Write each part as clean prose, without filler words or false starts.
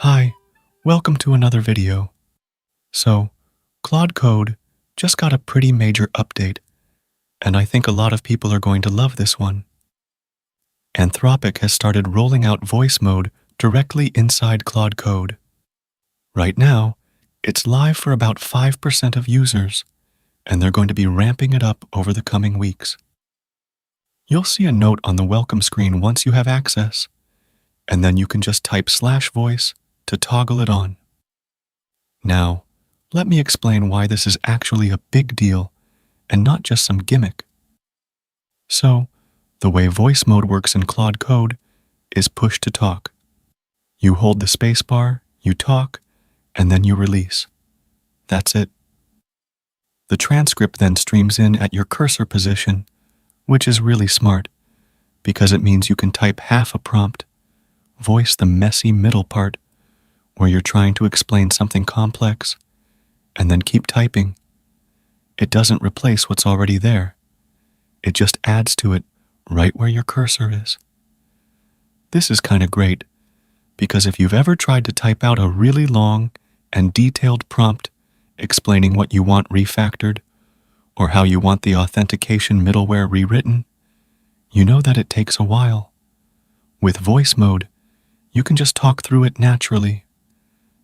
Hi, welcome to another video. So, Claude Code just got a pretty major update, and I think a lot of people are going to love this one. Anthropic has started rolling out voice mode directly inside Claude Code. Right now, it's live for about 5% of users, and they're going to be ramping it up over the coming weeks. You'll see a note on the welcome screen once you have access, and then you can just type /voice to toggle it on. Now, let me explain why this is actually a big deal and not just some gimmick. So, the way voice mode works in Claude Code is push to talk. You hold the spacebar, you talk, and then you release. That's it. The transcript then streams in at your cursor position, which is really smart because it means you can type half a prompt, voice the messy middle part where you're trying to explain something complex, and then keep typing. It doesn't replace what's already there. It just adds to it right where your cursor is. This is kind of great because if you've ever tried to type out a really long and detailed prompt explaining what you want refactored or how you want the authentication middleware rewritten, you know that it takes a while. With voice mode, you can just talk through it naturally.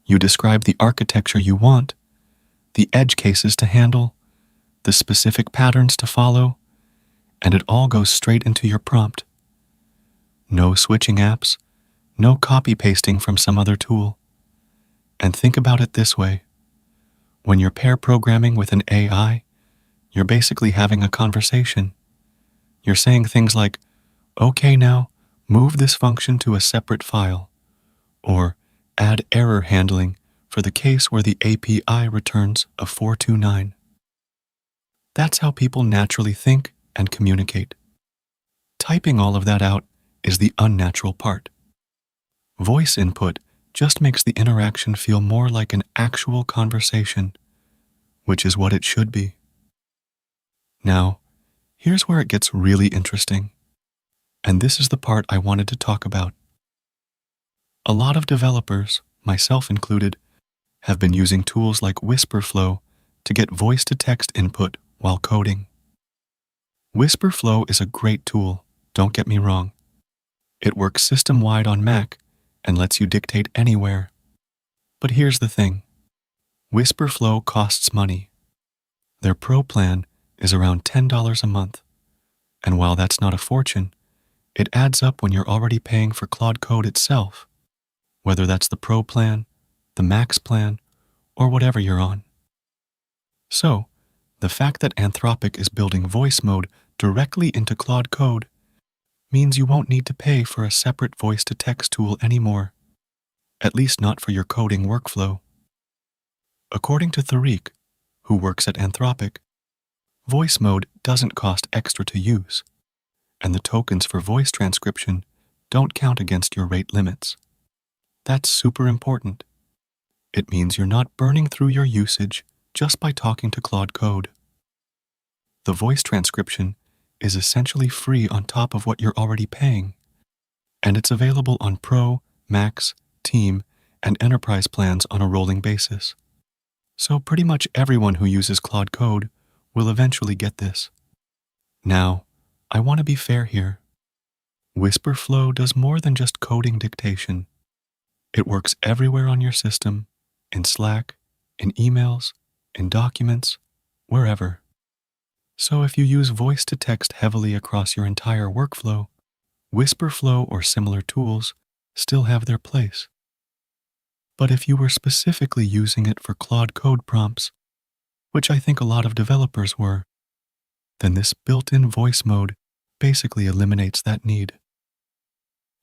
You describe the architecture you want, the edge cases to handle, the specific patterns to follow, and it all goes straight into your prompt. No switching apps, no copy-pasting from some other tool. And think about it this way. When you're pair programming with an AI, you're basically having a conversation. You're saying things like, "Okay, now, move this function to a separate file," or add error handling for the case where the API returns a 429. That's how people naturally think and communicate. Typing all of that out is the unnatural part. Voice input just makes the interaction feel more like an actual conversation, which is what it should be. Now, here's where it gets really interesting, and this is the part I wanted to talk about. A lot of developers, myself included, have been using tools like Wispr Flow to get voice-to-text input while coding. Wispr Flow is a great tool, don't get me wrong. It works system-wide on Mac and lets you dictate anywhere. But here's the thing. Wispr Flow costs money. Their Pro plan is around $10 a month, and while that's not a fortune, it adds up when you're already paying for Claude Code itself, whether that's the Pro plan, the Max plan, or whatever you're on. So, the fact that Anthropic is building voice mode directly into Claude Code means you won't need to pay for a separate voice-to-text tool anymore, at least not for your coding workflow. According to Tariq, who works at Anthropic, voice mode doesn't cost extra to use, and the tokens for voice transcription don't count against your rate limits. That's super important. It means you're not burning through your usage just by talking to Claude Code. The voice transcription is essentially free on top of what you're already paying, and it's available on Pro, Max, Team, and Enterprise plans on a rolling basis. So pretty much everyone who uses Claude Code will eventually get this. Now, I want to be fair here. Wispr Flow does more than just coding dictation. It works everywhere on your system, in Slack, in emails, in documents, wherever. So if you use voice-to-text heavily across your entire workflow, Wispr Flow or similar tools still have their place. But if you were specifically using it for Claude Code prompts, which I think a lot of developers were, then this built-in voice mode basically eliminates that need.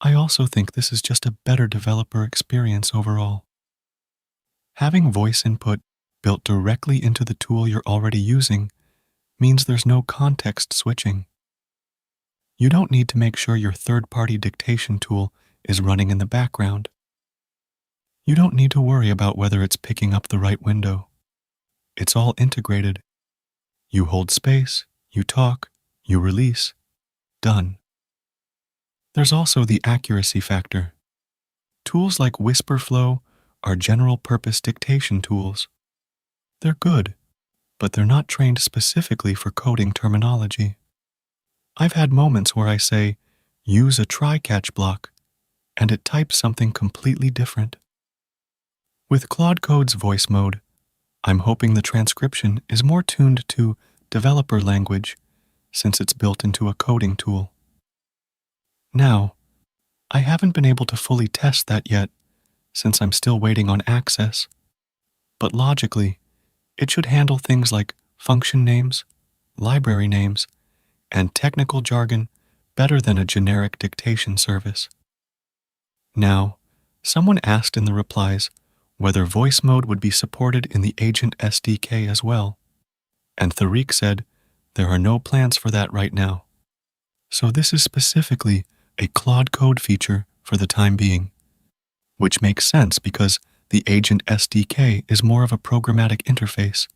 I also think this is just a better developer experience overall. Having voice input built directly into the tool you're already using means there's no context switching. You don't need to make sure your third-party dictation tool is running in the background. You don't need to worry about whether it's picking up the right window. It's all integrated. You hold space, you talk, you release, done. There's also the accuracy factor. Tools like Wispr Flow are general-purpose dictation tools. They're good, but they're not trained specifically for coding terminology. I've had moments where I say, use a try-catch block, and it types something completely different. With Claude Code's voice mode, I'm hoping the transcription is more tuned to developer language since it's built into a coding tool. Now, I haven't been able to fully test that yet since I'm still waiting on access, but logically, it should handle things like function names, library names, and technical jargon better than a generic dictation service. Now, someone asked in the replies whether voice mode would be supported in the Agent SDK as well, and Tariq said there are no plans for that right now. So this is specifically a Claude Code feature for the time being, which makes sense because the Agent SDK is more of a programmatic interface,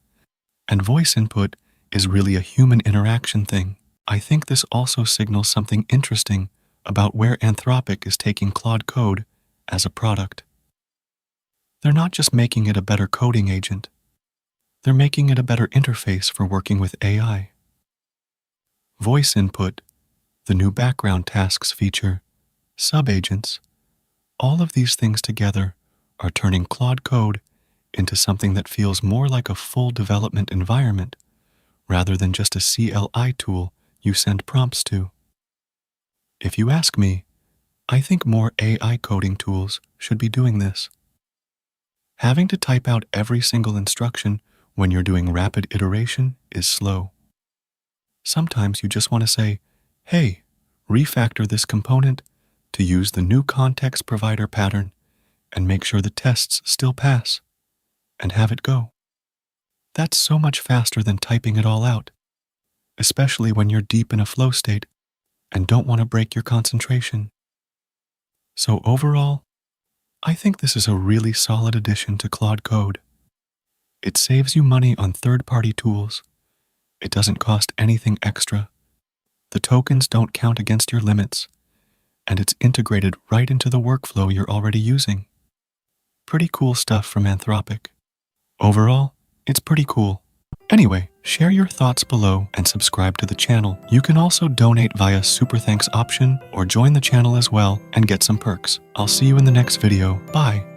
and voice input is really a human interaction thing. I think this also signals something interesting about where Anthropic is taking Claude Code as a product. They're not just making it a better coding agent, they're making it a better interface for working with AI. Voice input, the new background tasks feature, subagents, all of these things together are turning Claude Code into something that feels more like a full development environment rather than just a CLI tool you send prompts to. If you ask me, I think more AI coding tools should be doing this. Having to type out every single instruction when you're doing rapid iteration is slow. Sometimes you just want to say, hey, refactor this component to use the new context provider pattern and make sure the tests still pass, and have it go. That's so much faster than typing it all out, especially when you're deep in a flow state and don't want to break your concentration. So overall, I think this is a really solid addition to Claude Code. It saves you money on third-party tools. It doesn't cost anything extra. The tokens don't count against your limits, and it's integrated right into the workflow you're already using. Pretty cool stuff from Anthropic. Overall, it's pretty cool. Anyway, share your thoughts below and subscribe to the channel. You can also donate via Super Thanks option or join the channel as well and get some perks. I'll see you in the next video. Bye.